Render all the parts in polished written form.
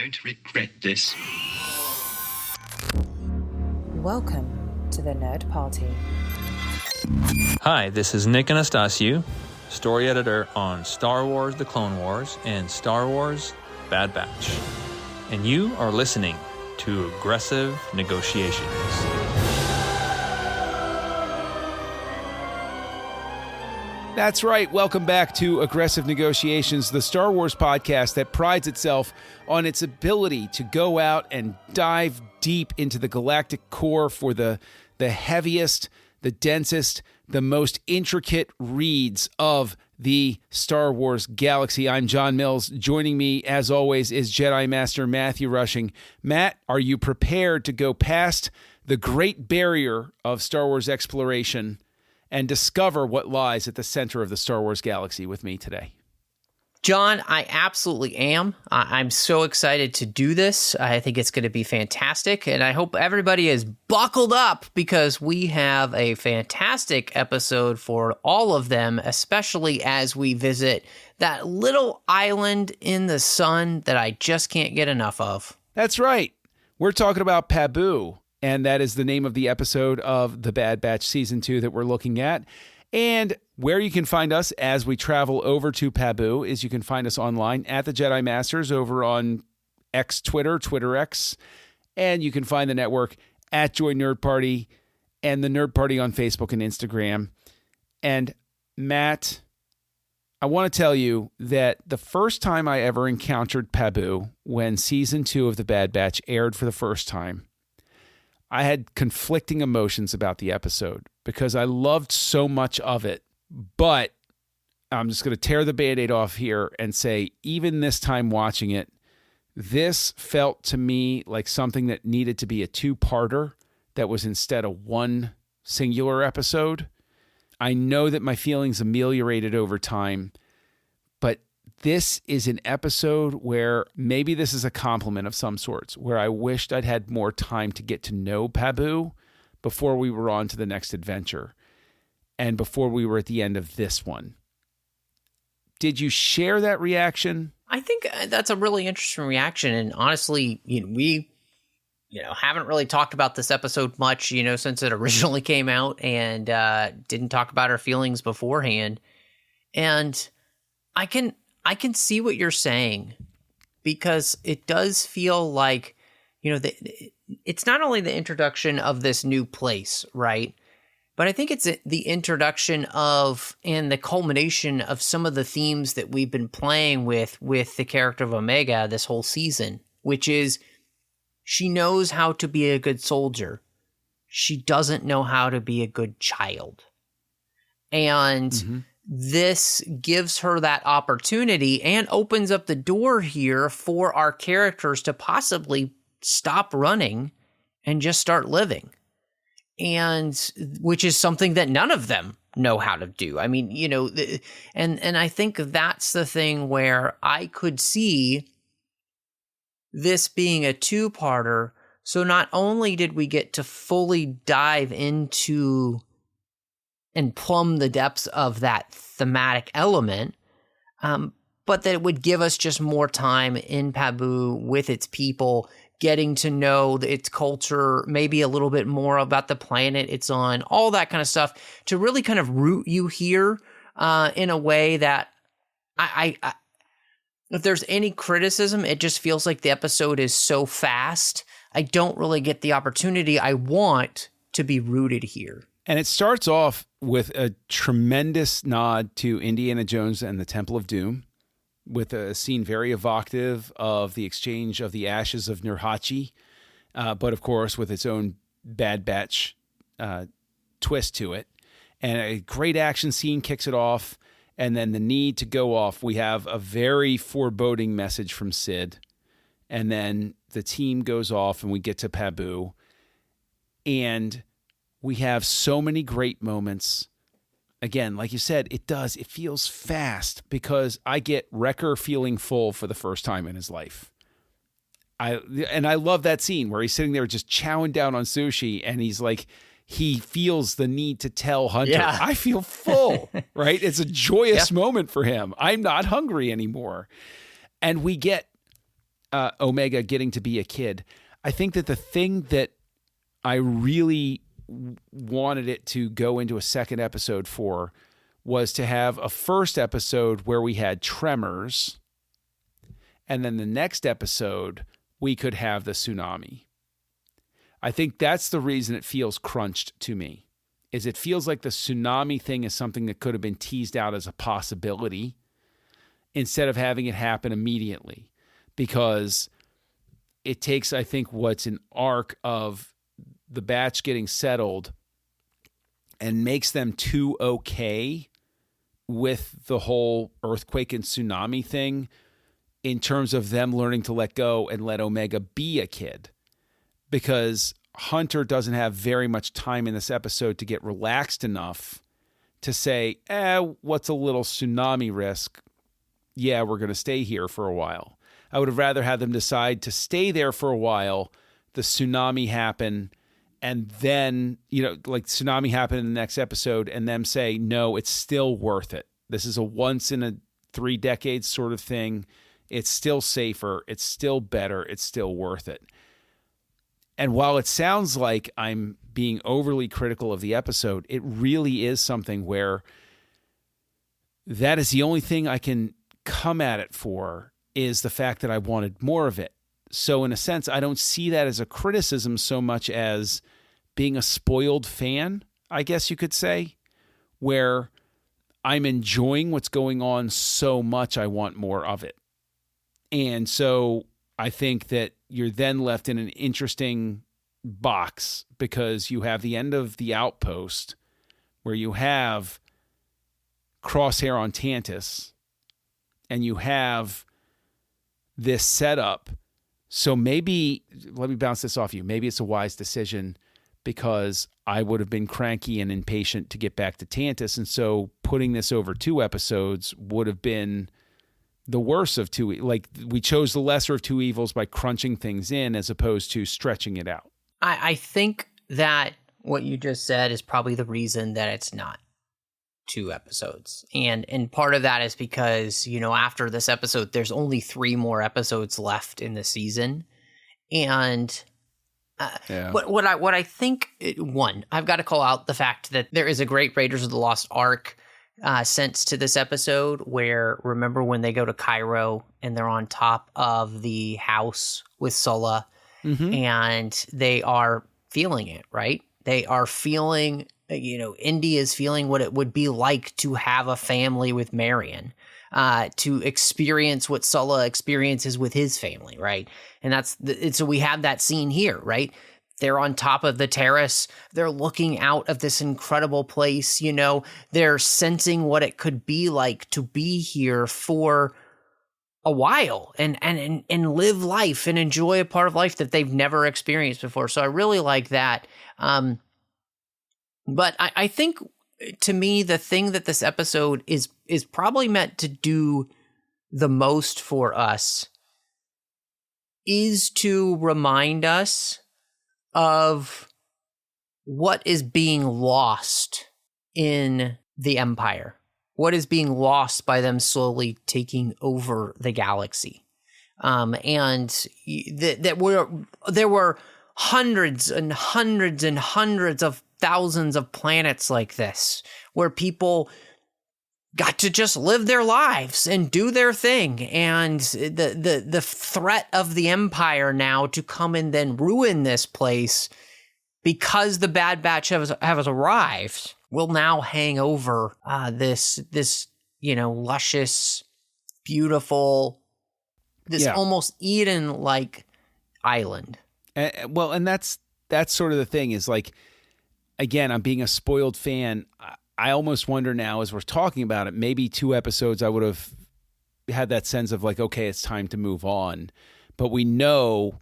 going to regret this. Welcome to the Nerd Party. Hi, this is Nick Anastasiou, story editor on Star Wars The Clone Wars and Star Wars Bad Batch. And you are listening to Aggressive Negotiations. That's right. Welcome back to Aggressive Negotiations, the Star Wars podcast that prides itself on its ability to go out and dive deep into the galactic core for the heaviest, the densest, the most intricate reads of the Star Wars galaxy. I'm John Mills. Joining me, as always, is Jedi Master Matthew Rushing. Matt, are you prepared to go past the great barrier of Star Wars exploration and discover what lies at the center of the Star Wars galaxy with me today? John, I absolutely am. I'm so excited to do this. I think it's going to be fantastic, and I hope everybody is buckled up because we have a fantastic episode for all of them, especially as we visit that little island in the sun that I just can't get enough of. That's right. We're talking about Pabu, and that is the name of the episode of The Bad Batch Season 2 that we're looking at. And where you can find us as we travel over to Pabu is you can find us online at the Jedi Masters over on Twitter X, and you can find the network at Joy Nerd Party and the Nerd Party on Facebook and Instagram. And Matt, I want to tell you that the first time I ever encountered Pabu, when Season 2 of The Bad Batch aired for the first time, I had conflicting emotions about the episode because I loved so much of it. But I'm just going to tear the Band-Aid off here and say, even this time watching it, this felt to me like something that needed to be a two-parter that was instead of one singular episode. I know that my feelings ameliorated over time, but this is an episode where maybe this is a compliment of some sorts, where I wished I'd had more time to get to know Pabu before we were on to the next adventure and before we were at the end of this one. Did you share that reaction? I think that's a really interesting reaction, and honestly, we haven't really talked about this episode much, since it originally came out, and didn't talk about our feelings beforehand. And I can see what you're saying, because it does feel like, it's not only the introduction of this new place, right? But I think it's the introduction of and the culmination of some of the themes that we've been playing with the character of Omega this whole season, which is she knows how to be a good soldier. She doesn't know how to be a good child. And this gives her that opportunity and opens up the door here for our characters to possibly stop running and just start living. And which is something that none of them know how to do. I mean, and I think that's the thing where I could see this being a two-parter. So not only did we get to fully dive into and plumb the depths of that thematic element, but that it would give us just more time in Pabu with its people, getting to know its culture, maybe a little bit more about the planet it's on, all that kind of stuff, to really kind of root you here in a way that I if there's any criticism, it just feels like the episode is so fast. I don't really get the opportunity I want to be rooted here. And it starts off with a tremendous nod to Indiana Jones and the Temple of Doom, with a scene very evocative of the exchange of the ashes of Nurhachi, but of course with its own Bad Batch twist to it. And a great action scene kicks it off, and then the need to go off. We have a very foreboding message from Sid, and then the team goes off and we get to Pabu, and we have so many great moments. Again, like you said, it feels fast because I get Wrecker feeling full for the first time in his life. I love that scene where he's sitting there just chowing down on sushi, and he's like, he feels the need to tell Hunter, Yeah. I feel full, right? It's a joyous moment for him. I'm not hungry anymore. And we get Omega getting to be a kid. I think that the thing that I really wanted it to go into a second episode for was to have a first episode where we had tremors, and then the next episode we could have the tsunami. I think that's the reason it feels crunched to me, is it feels like the tsunami thing is something that could have been teased out as a possibility instead of having it happen immediately, because it takes, I think, what's an arc of the batch getting settled and makes them too okay with the whole earthquake and tsunami thing in terms of them learning to let go and let Omega be a kid. Because Hunter doesn't have very much time in this episode to get relaxed enough to say, what's a little tsunami risk? Yeah, we're going to stay here for a while. I would have rather had them decide to stay there for a while, the tsunami happen, and then, like tsunami happen in the next episode, and them say, no, it's still worth it. This is a once in a 3 decades sort of thing. It's still safer. It's still better. It's still worth it. And while it sounds like I'm being overly critical of the episode, it really is something where that is the only thing I can come at it for, is the fact that I wanted more of it. So in a sense, I don't see that as a criticism so much as being a spoiled fan, I guess you could say, where I'm enjoying what's going on so much I want more of it. And so I think that you're then left in an interesting box, because you have the end of The Outpost where you have Crosshair on Tantus and you have this setup. So maybe, let me bounce this off you. Maybe it's a wise decision, because I would have been cranky and impatient to get back to Tantus. And so putting this over 2 episodes would have been the worst of 2. Like, we chose the lesser of 2 evils by crunching things in as opposed to stretching it out. I think that what you just said is probably the reason that it's not 2 episodes. And part of that is because, after this episode, there's only 3 more episodes left in the season. And what I think, one, I've got to call out the fact that there is a great Raiders of the Lost Ark sense to this episode, where, remember when they go to Cairo and they're on top of the house with Sulla, and they are feeling it, right? They are feeling, Indy is feeling what it would be like to have a family with Marion, to experience what Sulla experiences with his family, right? And so we have that scene here, right? They're on top of the terrace. They're looking out of this incredible place. They're sensing what it could be like to be here for a while and live life and enjoy a part of life that they've never experienced before. So I really like that. But I think, to me, the thing that this episode is probably meant to do the most for us is to remind us of what is being lost in the Empire, what is being lost by them slowly taking over the galaxy. And there were hundreds and hundreds and hundreds of thousands of planets like this, where people got to just live their lives and do their thing. And the threat of the Empire now to come and then ruin this place because the Bad Batch has arrived will now hang over this luscious, beautiful, almost Eden-like island. And that's sort of the thing, is like, again, I'm being a spoiled fan. I almost wonder now, as we're talking about it, maybe 2 episodes I would have had that sense of like, okay, it's time to move on. But we know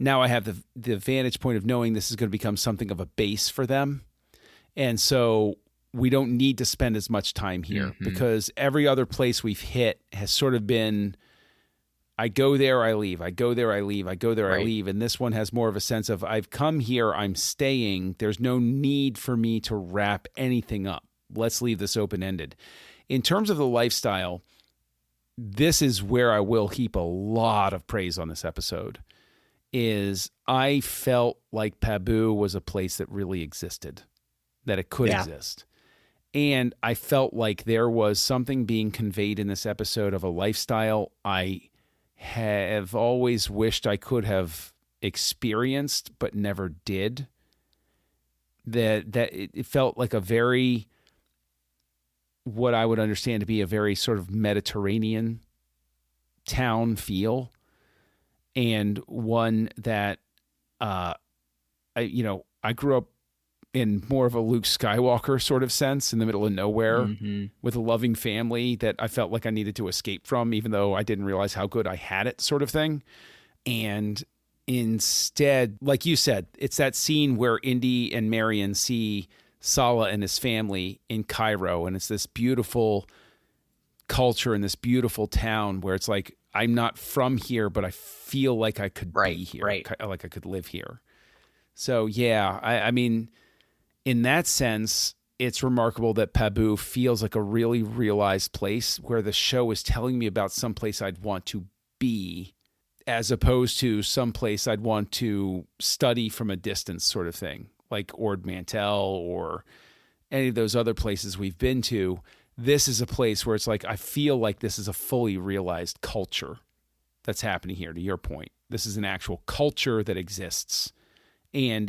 now, I have the vantage point of knowing this is going to become something of a base for them. And so we don't need to spend as much time here, because every other place we've hit has sort of been, I go there, I leave. I go there, I leave. I go there, I leave. And this one has more of a sense of, I've come here, I'm staying. There's no need for me to wrap anything up. Let's leave this open-ended. In terms of the lifestyle, this is where I will heap a lot of praise on this episode, is I felt like Pabu was a place that really existed, that it could exist. And I felt like there was something being conveyed in this episode of a lifestyle I have always wished I could have experienced, but never did. That it felt like a very, what I would understand to be a very sort of Mediterranean town feel, and one that, I grew up in more of a Luke Skywalker sort of sense in the middle of nowhere with a loving family that I felt like I needed to escape from, even though I didn't realize how good I had it, sort of thing. And instead, like you said, it's that scene where Indy and Marion see Saleh and his family in Cairo, and it's this beautiful culture in this beautiful town where it's like, I'm not from here, but I feel like I could be here, like I could live here. So yeah, I mean, in that sense, it's remarkable that Pabu feels like a really realized place where the show is telling me about some place I'd want to be, as opposed to some place I'd want to study from a distance, sort of thing, like Ord Mantell or any of those other places we've been to. This is a place where it's like, I feel like this is a fully realized culture that's happening here, to your point. This is an actual culture that exists and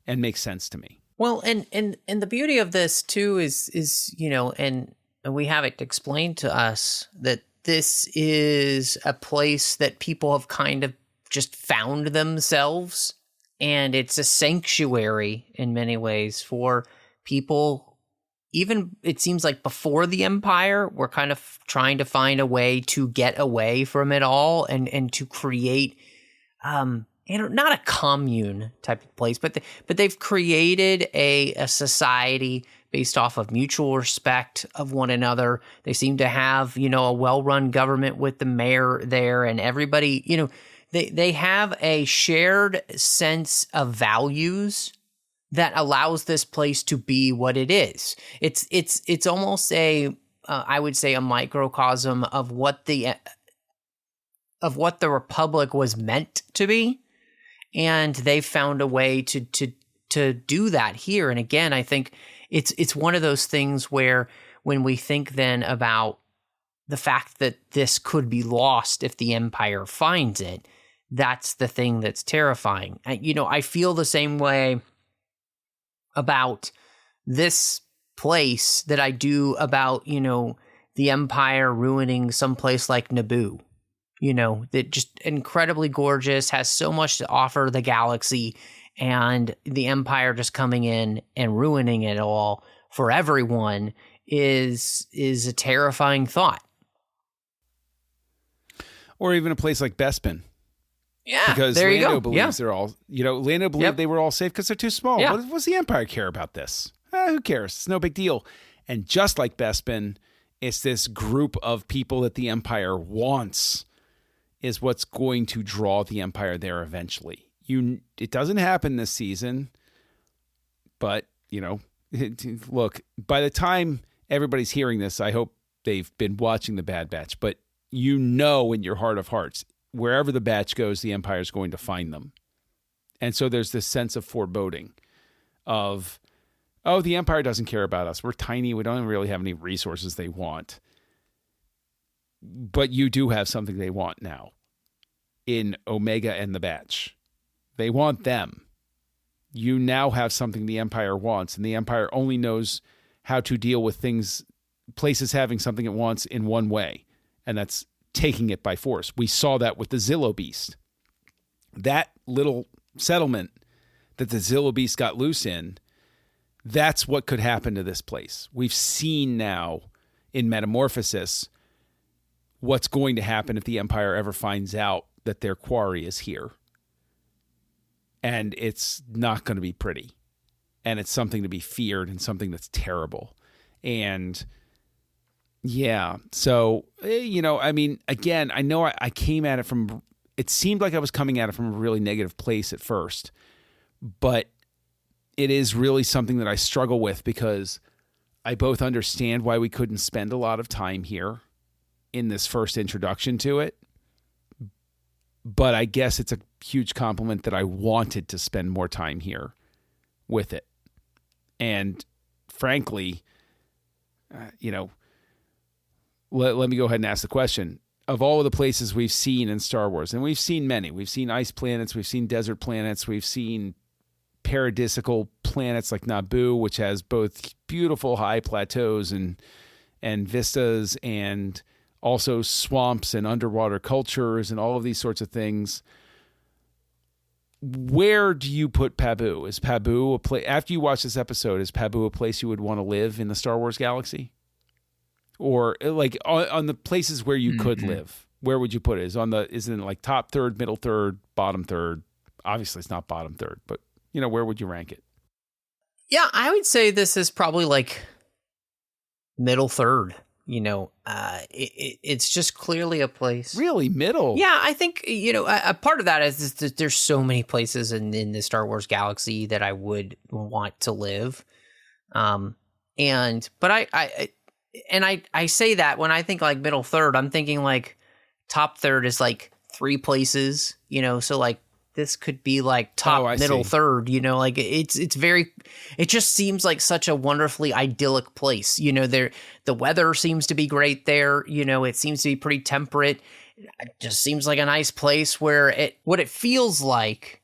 makes sense to me. Well, and the beauty of this too is and we have it explained to us that this is a place that people have kind of just found themselves, and it's a sanctuary in many ways for people. Even it seems like before the Empire, we're kind of trying to find a way to get away from it all and to create not a commune type of place, but they've created a society based off of mutual respect of one another. They seem to have, a well-run government with the mayor there, and everybody, they have a shared sense of values that allows this place to be what it is. It's almost I would say a microcosm of what the Republic was meant to be. And they found a way to do that here. And again, I think it's one of those things where when we think then about the fact that this could be lost if the Empire finds it, that's the thing that's terrifying. I feel the same way about this place that I do about, the Empire ruining some place like Naboo. That just incredibly gorgeous, has so much to offer the galaxy, and the Empire just coming in and ruining it all for everyone is a terrifying thought. Or even a place like Bespin. Yeah, because there you Lando go. believes they're all, Lando believed they were all safe because they're too small. Yeah. What's the Empire care about this? Who cares? It's no big deal. And just like Bespin, it's this group of people that the Empire wants is what's going to draw the Empire there eventually. It doesn't happen this season, but, look, by the time everybody's hearing this, I hope they've been watching The Bad Batch, but in your heart of hearts, wherever the batch goes, the Empire is going to find them. And so there's this sense of foreboding of, the Empire doesn't care about us. We're tiny. We don't really have any resources they want. But you do have something they want now in Omega and the Batch. They want them. You now have something the Empire wants, and the Empire only knows how to deal with places having something it wants in one way, and that's taking it by force. We saw that with the Zillo Beast. That little settlement that the Zillo Beast got loose in, that's what could happen to this place. We've seen now in Metamorphosis what's going to happen if the Empire ever finds out that their quarry is here. And it's not going to be pretty. And it's something to be feared and something that's terrible. And yeah, so, again, I know I came at it it seemed like I was coming at it from a really negative place at first, but it is really something that I struggle with because I both understand why we couldn't spend a lot of time here in this first introduction to it. But I guess it's a huge compliment that I wanted to spend more time here with it. And frankly, let me go ahead and ask the question. Of all of the places we've seen in Star Wars, and we've seen many, we've seen ice planets, we've seen desert planets, we've seen paradisical planets like Naboo, which has both beautiful high plateaus and vistas, and also swamps and underwater cultures and all of these sorts of things. Where do you put Pabu? Is Pabu a place, after you watch this episode, is Pabu a place you would want to live in the Star Wars galaxy? Or like on the places where you could live, where would you put it? Is it in like top third, middle third, bottom third? Obviously it's not bottom third, but where would you rank it? Yeah, I would say this is probably like middle third. It's just clearly a place. Really, middle? Yeah, I think, a part of that is that there's so many places in the Star Wars galaxy that I would want to live. But I say that when I think like middle third, I'm thinking like top third is like 3 places, so like this could be like top middle third, like it's very, it just seems like such a wonderfully idyllic place. The weather seems to be great there. It seems to be pretty temperate. It just seems like a nice place where what it feels like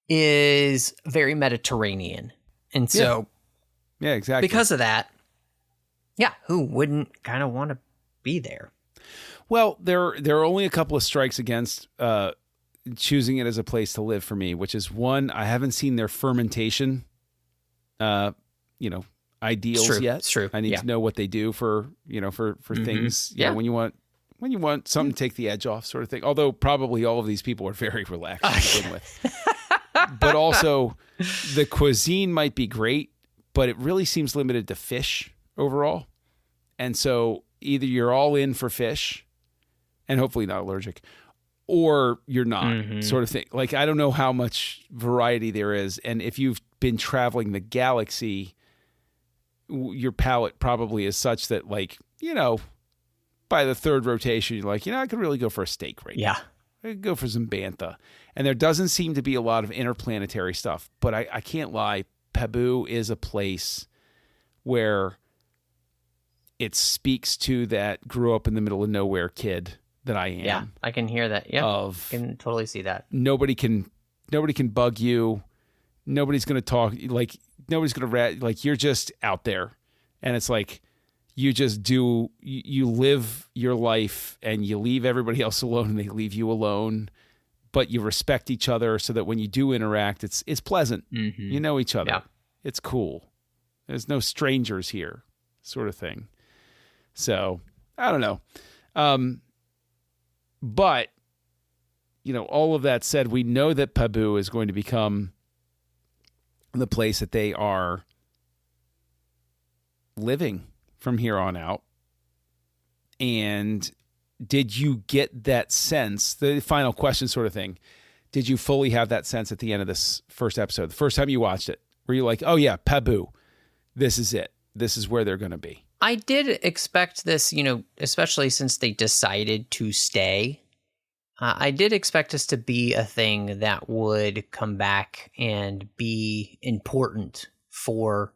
is very Mediterranean. And so, yeah, exactly. Because of that, yeah, who wouldn't kind of want to be there? Well, there are only a couple of strikes against choosing it as a place to live for me, which is one, I haven't seen their fermentation, ideals yet. It's true. I need to know what they do for things. When you want something to take the edge off, sort of thing. Although probably all of these people are very relaxed to begin with. But also, the cuisine might be great, but it really seems limited to fish overall. And so either you're all in for fish, and hopefully not allergic, or you're not, sort of thing. Like, I don't know how much variety there is. And if you've been traveling the galaxy, your palate probably is such that, like, by the third rotation, you're like, I could really go for a steak right now. I could go for some bantha. And there doesn't seem to be a lot of interplanetary stuff. But I can't lie, Pabu is a place where it speaks to that grew up in the middle of nowhere kid that I am. Yeah, I can hear that. Yeah, I can totally see that. Nobody can bug you. Nobody's going to talk. Like, nobody's going to like, you're just out there. And it's like, you just you live your life and you leave everybody else alone and they leave you alone. But you respect each other so that when you do interact, it's pleasant. You know each other. Yeah. It's cool. There's no strangers here, sort of thing. So, I don't know. But, all of that said, we know that Pabu is going to become the place that they are living from here on out. And did you get that sense, the final question sort of thing, did you fully have that sense at the end of this first episode, the first time you watched it? Were you like, oh yeah, Pabu, this is it. This is where they're going to be. I did expect this, especially since they decided to stay. I did expect this to be a thing that would come back and be important for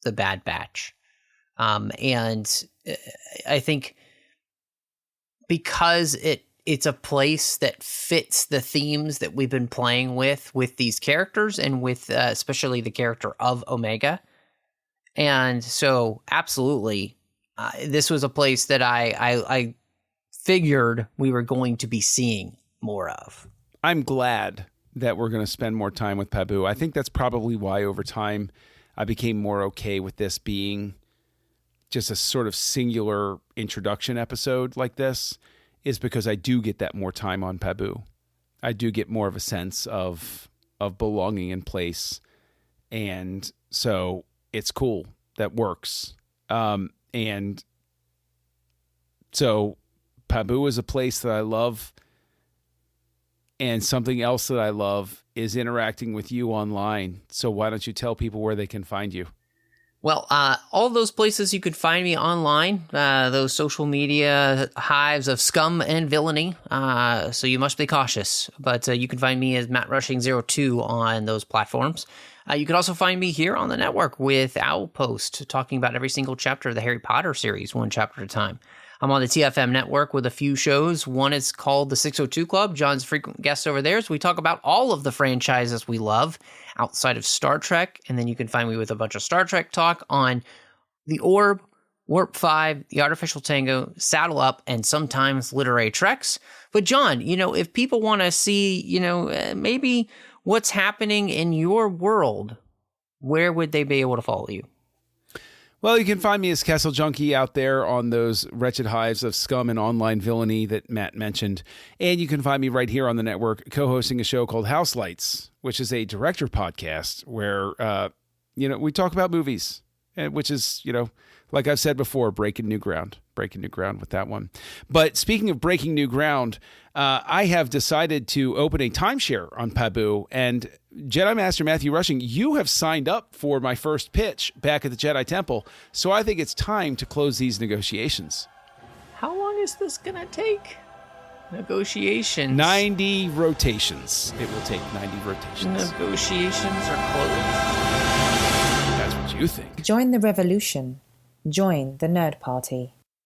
the Bad Batch. And I think because it's a place that fits the themes that we've been playing with these characters and with especially the character of Omega. And so absolutely, this was a place that I figured we were going to be seeing more of. I'm glad that we're going to spend more time with Pabu. I think that's probably why over time I became more okay with this being just a sort of singular introduction episode like this, is because I do get that more time on Pabu. I do get more of a sense of belonging in place. And so it's cool. That works. And so Pabu is a place that I love. And something else that I love is interacting with you online. So why don't you tell people where they can find you? Well, all those places you could find me online, those social media hives of scum and villainy. So you must be cautious. But you can find me as MattRushing02 on those platforms. You can also find me here on the network with Owlpost, talking about every single chapter of the Harry Potter series, one chapter at a time. I'm on the TFM network with a few shows. One is called The 602 Club. John's a frequent guest over there. So we talk about all of the franchises we love outside of Star Trek. And then you can find me with a bunch of Star Trek talk on The Orb, Warp 5, The Artificial Tango, Saddle Up, and sometimes Literary Treks. But John, if people want to see, maybe what's happening in your world, where would they be able to follow you? Well, you can find me as Kessel Junkie out there on those wretched hives of scum and online villainy that Matt mentioned. And you can find me right here on the network co-hosting a show called House Lights, which is a director podcast where, we talk about movies, which is, like I've said before, breaking new ground with that one. But speaking of breaking new ground, I have decided to open a timeshare on Pabu, and Jedi Master Matthew Rushing, you have signed up for my first pitch back at the Jedi Temple, so I think it's time to close these negotiations. How long is this going to take? Negotiations. 90 rotations. It will take 90 rotations. Negotiations are closed. That's what you think. Join the revolution. Join the Nerd Party.